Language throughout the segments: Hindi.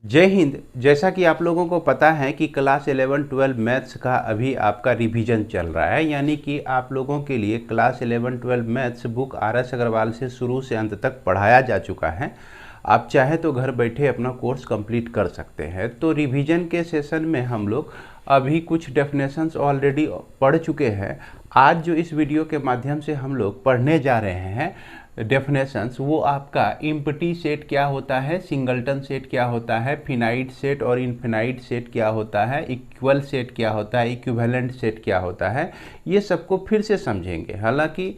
जय हिंद। जैसा कि आप लोगों को पता है कि क्लास 11-12 मैथ्स का अभी आपका रिवीजन चल रहा है, यानी कि आप लोगों के लिए class 11-12 maths book RS Agarwal से शुरू से अंत तक पढ़ाया जा चुका है। आप चाहे तो घर बैठे अपना कोर्स कंप्लीट कर सकते हैं। तो रिवीजन के सेशन में हम लोग अभी कुछ डेफिनेशंस ऑलरेडी पढ़ चुके हैं। आज जो इस वीडियो के माध्यम से हम लोग पढ़ने जा रहे हैं डेफिनेशंस, वो आपका इम्पटी सेट क्या होता है, सिंगलटन सेट क्या होता है, फिनाइट सेट और इनफिनाइट सेट क्या होता है, इक्वल सेट क्या होता है, इक्विवेलेंट सेट क्या होता है, ये सबको फिर से समझेंगे। हालांकि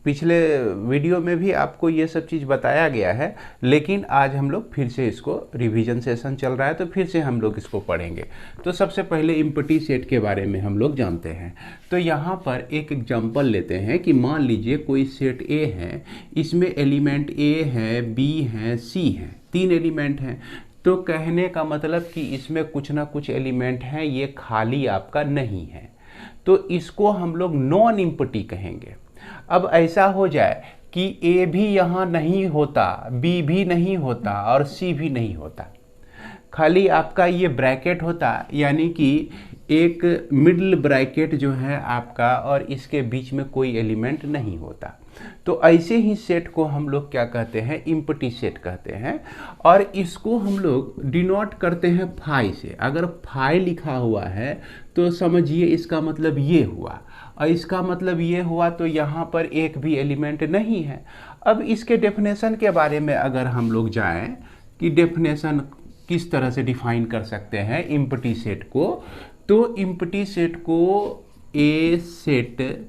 पिछले वीडियो में भी आपको ये सब चीज़ बताया गया है, लेकिन आज हम लोग फिर से इसको रिवीजन सेशन चल रहा है तो फिर से हम लोग इसको पढ़ेंगे। तो सबसे पहले इम्पटी सेट के बारे में हम लोग जानते हैं। तो यहाँ पर एक एग्जांपल लेते हैं कि मान लीजिए कोई सेट ए है, इसमें एलिमेंट ए है, बी है, सी है, 3 एलिमेंट हैं। तो कहने का मतलब कि इसमें कुछ ना कुछ एलिमेंट हैं, ये खाली आपका नहीं है, तो इसको हम लोग नॉन इम्पटी कहेंगे। अब ऐसा हो जाए कि ए भी यहाँ नहीं होता, बी भी नहीं होता और सी भी नहीं होता, खाली आपका ये ब्रैकेट होता, यानी कि एक मिडिल ब्रैकेट जो है आपका और इसके बीच में कोई एलिमेंट नहीं होता, तो ऐसे ही सेट को हम लोग क्या कहते हैं, इम्पटी सेट कहते हैं। और इसको हम लोग डिनोट करते हैं फाई से। अगर फाई लिखा हुआ है तो समझिए इसका मतलब ये हुआ, और इसका मतलब ये हुआ तो यहाँ पर एक भी एलिमेंट नहीं है। अब इसके डेफिनेशन के बारे में अगर हम लोग जाएं कि डेफिनेशन किस तरह से डिफाइन कर सकते हैं इम्पटी सेट को, तो इम्पटी सेट को ए set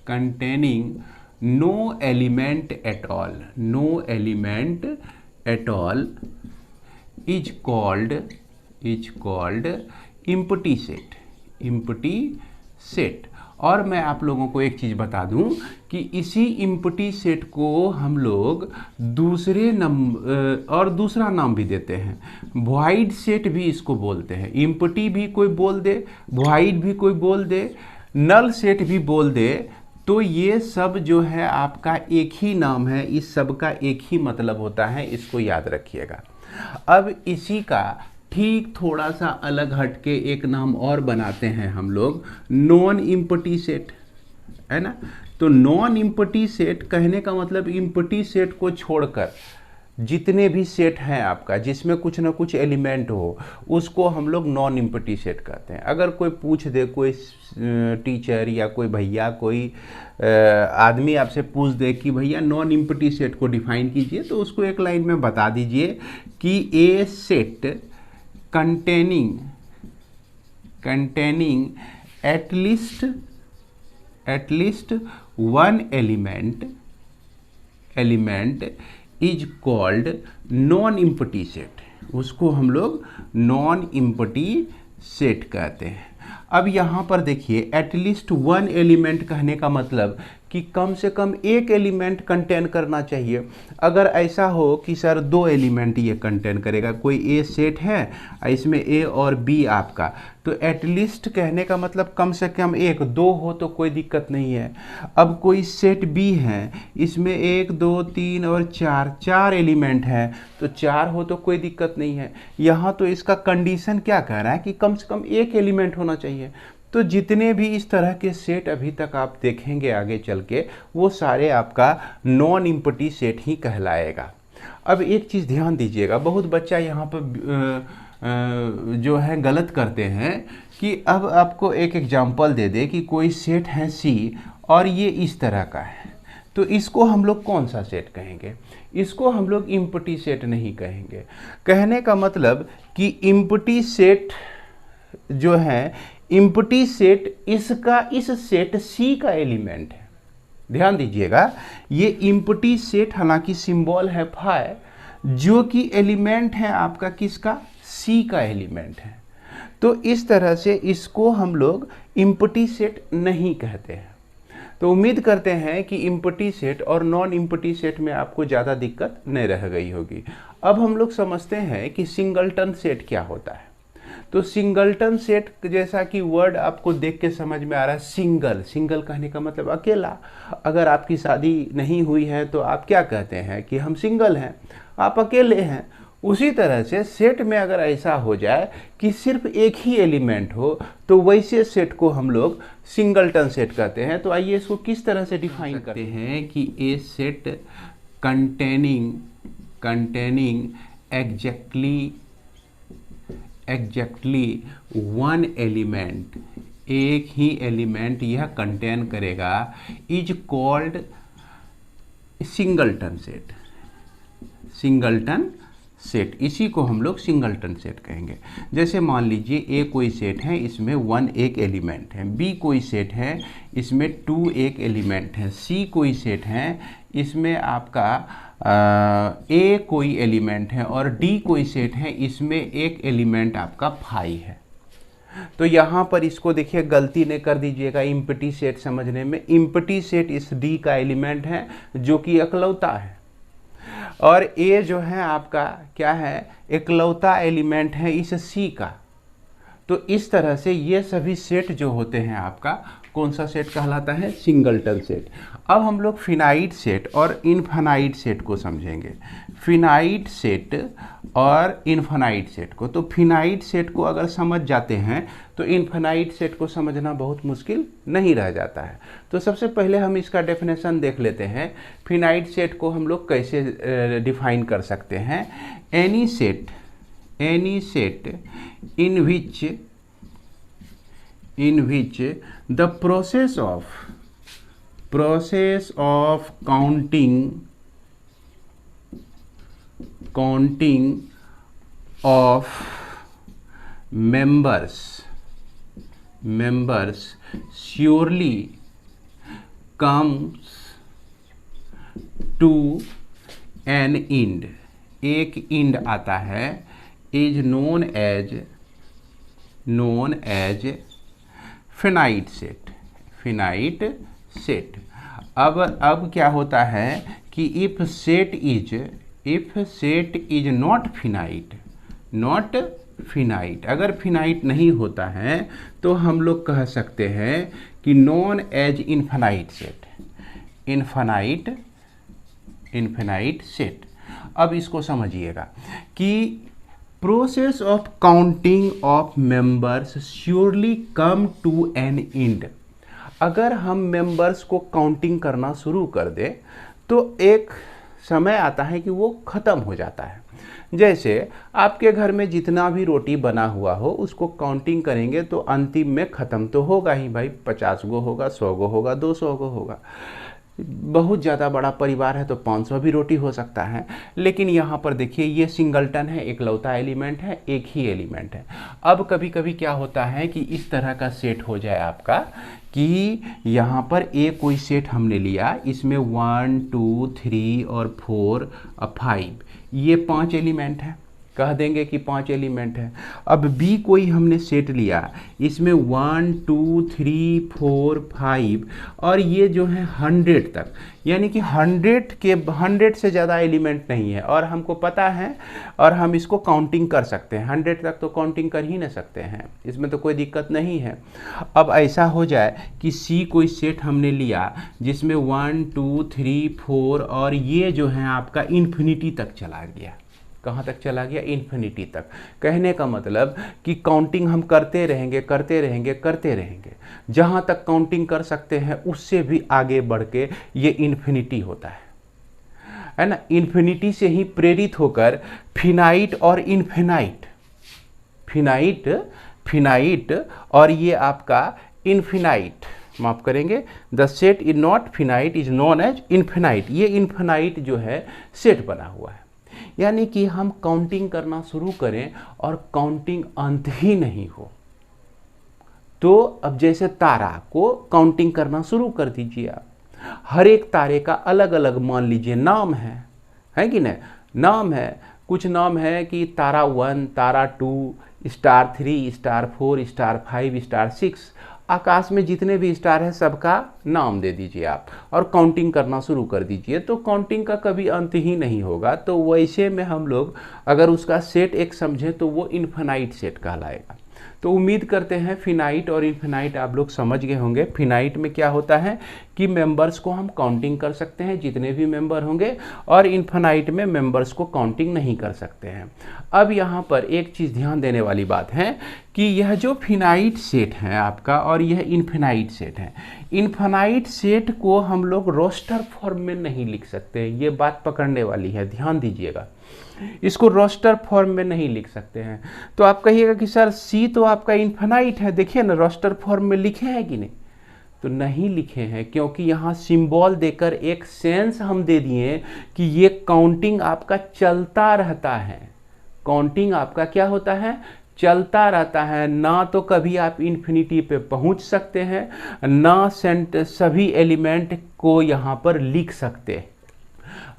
containing no element at all is called empty set। और मैं आप लोगों को एक चीज़ बता दूं कि इसी इम्पटी सेट को हम लोग दूसरा नाम भी देते हैं, वॉइड सेट भी इसको बोलते हैं। इम्पटी भी कोई बोल दे, वॉइड भी कोई बोल दे, नल सेट भी बोल दे, तो ये सब जो है आपका एक ही नाम है, इस सब का एक ही मतलब होता है, इसको याद रखिएगा। अब इसी का ठीक थोड़ा सा अलग हटके एक नाम और बनाते हैं हम लोग, नॉन इम्पटी सेट, है ना। तो नॉन इम्पटी सेट कहने का मतलब इम्पटी सेट को छोड़कर जितने भी सेट हैं आपका जिसमें कुछ ना कुछ एलिमेंट हो, उसको हम लोग नॉन इम्पटी सेट कहते हैं। अगर कोई पूछ दे, कोई टीचर या कोई भैया, कोई आदमी आपसे पूछ दे कि भैया नॉन इम्पटी सेट को डिफाइन कीजिए, तो उसको एक लाइन में बता दीजिए कि a set containing at least one element is called non empty set. उसको हम लोग नॉन इम्पटी सेट कहते हैं। अब यहाँ पर देखिए, एटलीस्ट 1 एलिमेंट कहने का मतलब कि कम से कम एक एलिमेंट कंटेन करना चाहिए। अगर ऐसा हो कि सर 2 एलिमेंट ये कंटेन करेगा, कोई ए सेट है इसमें ए और बी आपका, तो एटलीस्ट कहने का मतलब कम से कम 1, 2 हो तो कोई दिक्कत नहीं है। अब कोई सेट बी है, इसमें 1, 2, 3 और 4 एलिमेंट हैं, तो 4 हो तो कोई दिक्कत नहीं है। यहाँ तो इसका कंडीशन क्या कह रहा है कि कम से कम एक एलिमेंट होना चाहिए। तो जितने भी इस तरह के सेट अभी तक आप देखेंगे आगे चल के, वो सारे आपका नॉन इम्पटी सेट ही कहलाएगा। अब एक चीज़ ध्यान दीजिएगा, बहुत बच्चा यहाँ पर जो है गलत करते हैं कि अब आपको एक एग्जांपल दे दे कि कोई सेट है सी और ये इस तरह का है, तो इसको हम लोग कौन सा सेट कहेंगे? इसको हम लोग इम्पटी सेट नहीं कहेंगे। कहने का मतलब कि इम्पटी सेट जो है, इम्पटी सेट इसका इस सेट सी का एलिमेंट है। ध्यान दीजिएगा, ये इम्पटी सेट हालांकि सिंबल है फाई, जो कि एलिमेंट है आपका किसका, सी का एलिमेंट है। तो इस तरह से इसको हम लोग इम्पटी सेट नहीं कहते हैं। तो उम्मीद करते हैं कि इम्पटी सेट और नॉन इम्पटी सेट में आपको ज़्यादा दिक्कत नहीं रह गई होगी। अब हम लोग समझते हैं कि सिंगलटन सेट क्या होता है। तो सिंगलटन सेट जैसा कि वर्ड आपको देख के समझ में आ रहा है, सिंगल, सिंगल कहने का मतलब अकेला। अगर आपकी शादी नहीं हुई है तो आप क्या कहते हैं कि हम सिंगल हैं, आप अकेले हैं। उसी तरह से सेट में अगर ऐसा हो जाए कि सिर्फ एक ही एलिमेंट हो तो वैसे सेट को हम लोग सिंगलटन सेट कहते हैं। तो आइए इसको किस तरह से डिफाइन करते हैं कि a set containing exactly one element, एक ही एलिमेंट यह कंटेन करेगा, is called singleton set. Singleton set, इसी को हम लोग सिंगलटन सेट कहेंगे। जैसे मान लीजिए ए कोई सेट है, इसमें 1 एक एलिमेंट है, बी कोई सेट है, इसमें 2 एक एलिमेंट है, सी कोई सेट है, इसमें आपका ए कोई एलिमेंट है, और डी कोई सेट है, इसमें एक एलिमेंट आपका 5 है। तो यहाँ पर इसको देखिए गलती नहीं कर दीजिएगा इम्पटी सेट समझने में। इम्पटी सेट इस डी का एलिमेंट है जो कि इकलौता है, और ए जो है आपका क्या है, इकलौता एलिमेंट है इस सी का। तो इस तरह से ये सभी सेट जो होते हैं आपका कौन सा सेट कहलाता है, सिंगलटन सेट। अब हम लोग फिनाइट सेट और इनफाइनाइट सेट को समझेंगे, फिनाइट सेट और इनफाइनाइट सेट को। तो फिनाइट सेट को अगर समझ जाते हैं तो इनफाइनाइट सेट को समझना बहुत मुश्किल नहीं रह जाता है। तो सबसे पहले हम इसका डेफिनेशन देख लेते हैं। फिनाइट सेट को हम लोग कैसे डिफाइन कर सकते हैं, any set in which the process of counting of members surely comes to an end, एक end आता है, is known as finite set। अब क्या होता है कि if set is not finite, अगर फिनाइट नहीं होता है तो हम लोग कह सकते हैं कि known as infinite set। अब इसको समझिएगा कि process of counting of members surely come to an end. अगर हम मेंबर्स को काउंटिंग करना शुरू कर दे तो एक समय आता है कि वो ख़त्म हो जाता है। जैसे आपके घर में जितना भी रोटी बना हुआ हो उसको काउंटिंग करेंगे तो अंतिम में ख़त्म तो होगा ही भाई, 50 गो होगा, 100 गो होगा, 200 गो होगा। बहुत ज़्यादा बड़ा परिवार है तो 500 भी रोटी हो सकता है। लेकिन यहाँ पर देखिए ये सिंगलटन है, इकलौता एलिमेंट है, एक ही एलिमेंट है। अब कभी कभी क्या होता है कि इस तरह का सेट हो जाए आपका कि यहाँ पर एक कोई सेट हमने लिया, इसमें 1 2 3 और 4 और 5, ये 5 एलिमेंट है, कह देंगे कि 5 एलिमेंट है। अब बी कोई हमने सेट लिया, इसमें 1 2 3 4 5 और ये जो है 100 तक, यानी कि 100 से ज़्यादा एलिमेंट नहीं है और हमको पता है और हम इसको काउंटिंग कर सकते हैं। 100 तक तो काउंटिंग कर ही नहीं सकते हैं, इसमें तो कोई दिक्कत नहीं है। अब ऐसा हो जाए कि सी कोई सेट हमने लिया जिसमें 1 2 3 4 और ये जो है आपका इन्फिनिटी तक चला गया। कहाँ तक चला गया, इन्फिनिटी तक। कहने का मतलब कि काउंटिंग हम करते रहेंगे, जहाँ तक काउंटिंग कर सकते हैं उससे भी आगे बढ़ के ये इन्फिनिटी होता है ना। इन्फिनिटी से ही प्रेरित होकर फिनाइट और इनफिनाइट, फिनाइट और ये आपका इनफिनाइट, माफ करेंगे, the set is not finite is known as infinite. ये इनफिनाइट जो है सेट बना हुआ है, यानी कि हम काउंटिंग करना शुरू करें और काउंटिंग अंत ही नहीं हो। तो अब जैसे तारा को काउंटिंग करना शुरू कर दीजिए आप, हर एक तारे का अलग अलग मान लीजिए नाम है कि नहीं, नाम है, कुछ नाम है कि तारा 1, तारा 2, स्टार 3, स्टार 4, स्टार 5, स्टार 6। आकाश में जितने भी स्टार हैं सबका नाम दे दीजिए आप और काउंटिंग करना शुरू कर दीजिए, तो काउंटिंग का कभी अंत ही नहीं होगा। तो वैसे में हम लोग अगर उसका सेट एक समझें तो वो इनफिनाइट सेट कहलाएगा। तो उम्मीद करते हैं फिनाइट और इन्फिनाइट आप लोग समझ गए होंगे। फिनाइट में क्या होता है कि मेंबर्स को हम काउंटिंग कर सकते हैं जितने भी मेंबर होंगे, और इन्फिनाइट में मेंबर्स को काउंटिंग नहीं कर सकते हैं। अब यहाँ पर एक चीज़ ध्यान देने वाली बात है कि यह जो फिनाइट सेट है आपका और यह इन्फिनाइट सेट है, इन्फिनाइट सेट को हम लोग रोस्टर फॉर्म में नहीं लिख सकते। ये बात पकड़ने वाली है, ध्यान दीजिएगा। इसको रोस्टर फॉर्म में नहीं लिख सकते हैं। तो आप कहिएगा कि सर सी तो आपका इन्फिनाइट है, देखिए ना रोस्टर फॉर्म में लिखे हैं कि नहीं, तो नहीं लिखे हैं, क्योंकि यहाँ सिंबल देकर एक सेंस हम दे दिए कि ये काउंटिंग आपका चलता रहता है। काउंटिंग आपका क्या होता है, चलता रहता है। ना तो कभी आप इन्फिनिटी पे पहुंच सकते हैं, ना सभी एलिमेंट को यहाँ पर लिख सकते।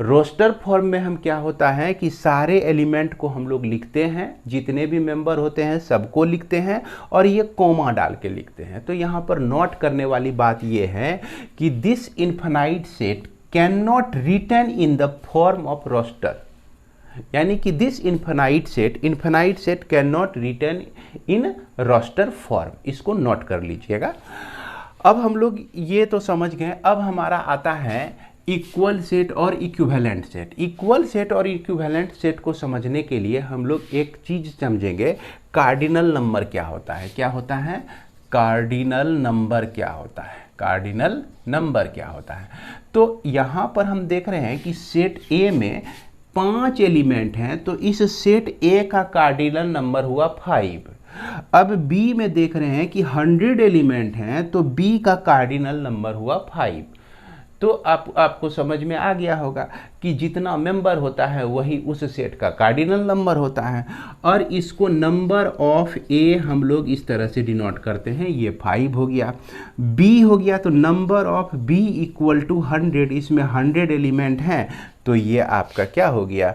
रोस्टर फॉर्म में हम क्या होता है कि सारे एलिमेंट को हम लोग लिखते हैं, जितने भी मेंबर होते हैं सबको लिखते हैं, और ये कोमा डाल के लिखते हैं। तो यहाँ पर नोट करने वाली बात ये है कि this infinite set can not written in the form of roster, यानी कि this infinite set can not written in roster form. इसको नोट कर लीजिएगा। अब हम लोग ये तो समझ गए। अब हमारा आता है इक्वल सेट और इक्विवेलेंट सेट। इक्वल सेट और इक्विवेलेंट सेट को समझने के लिए हम लोग एक चीज़ समझेंगे, कार्डिनल नंबर क्या होता है। क्या होता है, कार्डिनल नंबर क्या होता है, कार्डिनल नंबर क्या होता है। तो यहाँ पर हम देख रहे हैं कि सेट ए में 5 एलिमेंट हैं, तो इस सेट ए का कार्डिनल नंबर हुआ 5। अब बी में देख रहे हैं कि 100 एलिमेंट हैं, तो बी का कार्डिनल नंबर हुआ 5। तो आपको समझ में आ गया होगा कि जितना मेंबर होता है वही उस सेट का कार्डिनल नंबर होता है। और इसको नंबर ऑफ ए हम लोग इस तरह से डिनोट करते हैं, ये 5 हो गया। बी हो गया तो number of B equal to 100, इसमें 100 एलिमेंट हैं, तो ये आपका क्या हो गया,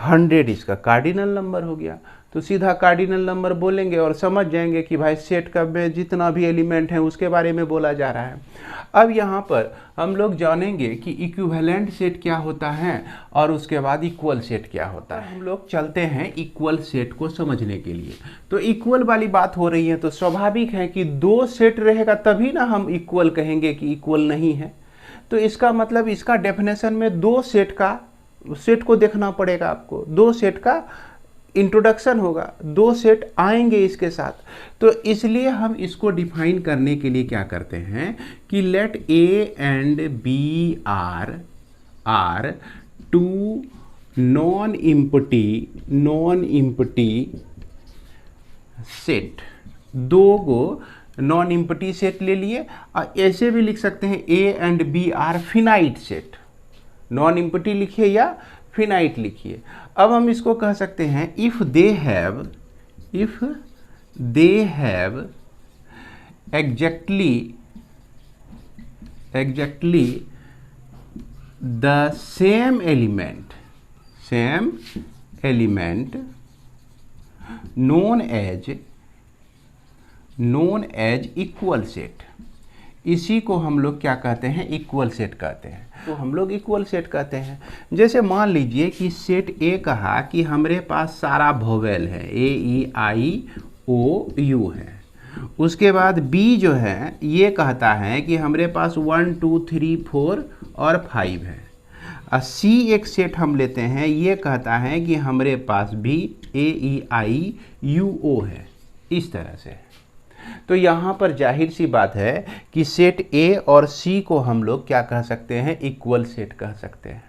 100 इसका कार्डिनल नंबर हो गया। तो सीधा कार्डिनल नंबर बोलेंगे और समझ जाएंगे कि भाई सेट का में जितना भी एलिमेंट है उसके बारे में बोला जा रहा है। अब यहाँ पर हम लोग जानेंगे कि इक्विवेलेंट सेट क्या होता है और उसके बाद इक्वल सेट क्या होता है। हम लोग चलते हैं इक्वल सेट को समझने के लिए। तो इक्वल वाली बात हो रही है, तो स्वाभाविक है कि 2 सेट रहेगा तभी ना हम इक्वल कहेंगे कि इक्वल नहीं है। तो इसका मतलब इसका डेफिनेशन में 2 सेट को देखना पड़ेगा आपको। 2 सेट का इंट्रोडक्शन होगा, 2 सेट आएंगे इसके साथ। तो इसलिए हम इसको डिफाइन करने के लिए क्या करते हैं कि let A and B are 2 non empty set. 2 को नॉन इम्पटी सेट ले लिए, और ऐसे भी लिख सकते हैं A and B are finite set. Non empty लिखिए या फिनाइट लिखिए। अब हम इसको कह सकते हैं if they have exactly the same element known as equal set. इसी को हम लोग क्या कहते हैं, इक्वल सेट कहते हैं। तो हम लोग इक्वल सेट कहते हैं। जैसे मान लीजिए कि सेट ए कहा कि हमारे पास सारा वोवेल है, ए ई आई ओ यू है। उसके बाद बी जो है ये कहता है कि हमारे पास 1 2 3 4 और 5 है। और सी एक सेट हम लेते हैं, ये कहता है कि हमारे पास भी ए ई आई यू ओ है, इस तरह से। तो यहाँ पर जाहिर सी बात है कि सेट ए और सी को हम लोग क्या कह सकते हैं, इक्वल सेट कह सकते हैं।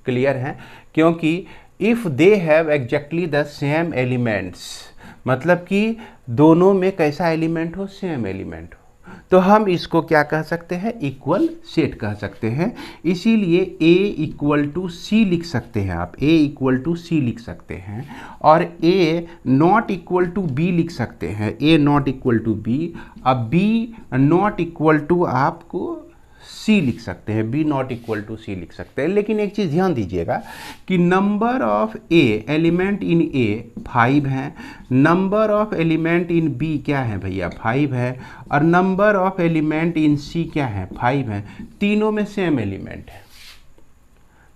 क्लियर है, क्योंकि if they have exactly the same elements, मतलब कि दोनों में कैसा एलिमेंट हो, सेम एलिमेंट हो, तो हम इसको क्या कह सकते हैं, इक्वल सेट कह सकते हैं। इसीलिए ए इक्वल टू सी लिख सकते हैं आप, ए इक्वल टू सी लिख सकते हैं, और A not equal to B लिख सकते हैं, A not equal to B. अब बी नॉट इक्वल टू आपको सी लिख सकते हैं, B not equal to C लिख सकते हैं। लेकिन एक चीज़ ध्यान दीजिएगा कि number of a element in A 5 है, number of element in B क्या है भैया, 5 है, और number of element in C क्या है, 5 है। तीनों में सेम एलिमेंट है।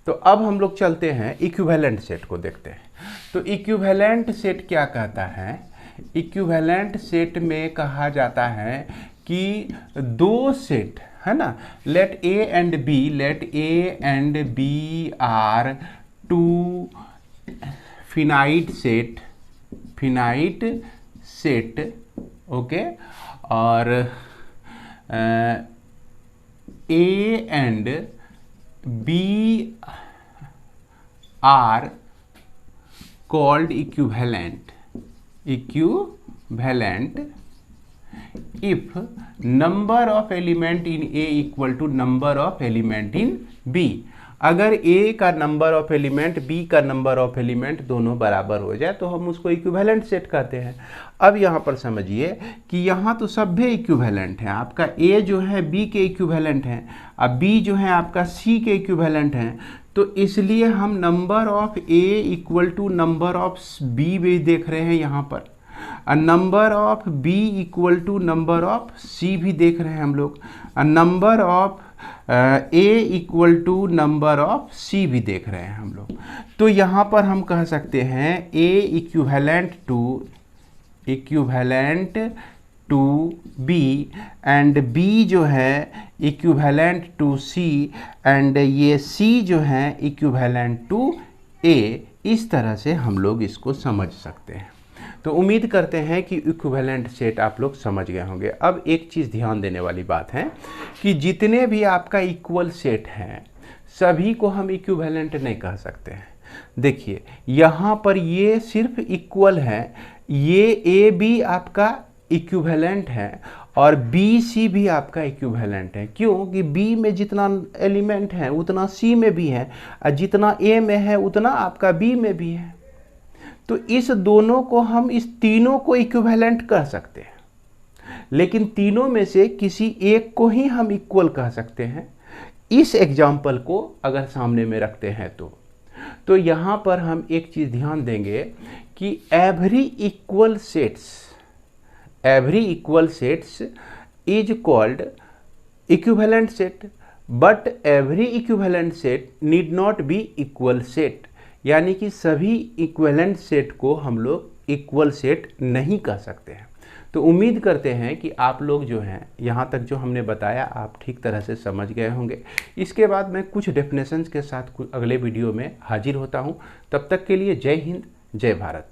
तो अब हम लोग चलते हैं इक्विवेलेंट सेट को देखते हैं। तो इक्विवेलेंट सेट क्या कहता है इक्विवेलेंट सेट में कहा जाता है कि दो सेट है ना, let A and B are two finite set okay, और A and B are called equivalent if number of element in A equal to number of element in B। अगर A का नंबर ऑफ एलिमेंट B का नंबर ऑफ एलिमेंट दोनों बराबर हो जाए तो हम उसको इक्विवेलेंट सेट कहते हैं। अब यहाँ पर समझिए कि यहाँ तो सभी इक्विवेलेंट हैं, आपका A जो है B के इक्विवेलेंट हैं, अब B जो है आपका C के इक्विवेलेंट हैं, तो इसलिए हम number of A equal to number of B भी देख रहे हैं यहाँ पर, और number of B equal to number of C भी देख रहे हैं हम लोग, और number of A equal to number of C भी देख रहे हैं हम लोग। तो यहाँ पर हम कह सकते हैं A equivalent to B and B जो है इक्विवेलेंट टू C एंड ये C जो है इक्विवेलेंट टू A। इस तरह से हम लोग इसको समझ सकते हैं। तो उम्मीद करते हैं कि इक्विवेलेंट सेट आप लोग समझ गए होंगे। अब एक चीज़ ध्यान देने वाली बात है कि जितने भी आपका इक्वल सेट हैं सभी को हम इक्विवेलेंट नहीं कह सकते हैं। देखिए यहाँ पर ये सिर्फ इक्वल है, ये ए बी आपका इक्विवेलेंट है और बी सी भी आपका इक्विवेलेंट है। क्यों कि बी में जितना एलिमेंट है उतना सी में भी है, और जितना ए में है उतना आपका बी में भी है। तो इस दोनों को हम इस तीनों को इक्विवेलेंट कह सकते हैं, लेकिन तीनों में से किसी एक को ही हम इक्वल कह सकते हैं। इस एग्जाम्पल को अगर सामने में रखते हैं तो यहाँ पर हम एक चीज़ ध्यान देंगे कि every equal sets is called equivalent set, but every equivalent set need not be equal set. यानी कि सभी इक्विवेलेंट सेट को हम लोग इक्वल सेट नहीं कह सकते हैं। तो उम्मीद करते हैं कि आप लोग जो हैं यहाँ तक जो हमने बताया आप ठीक तरह से समझ गए होंगे। इसके बाद मैं कुछ डेफिनेशंस के साथ अगले वीडियो में हाजिर होता हूँ। तब तक के लिए जय हिंद, जय भारत।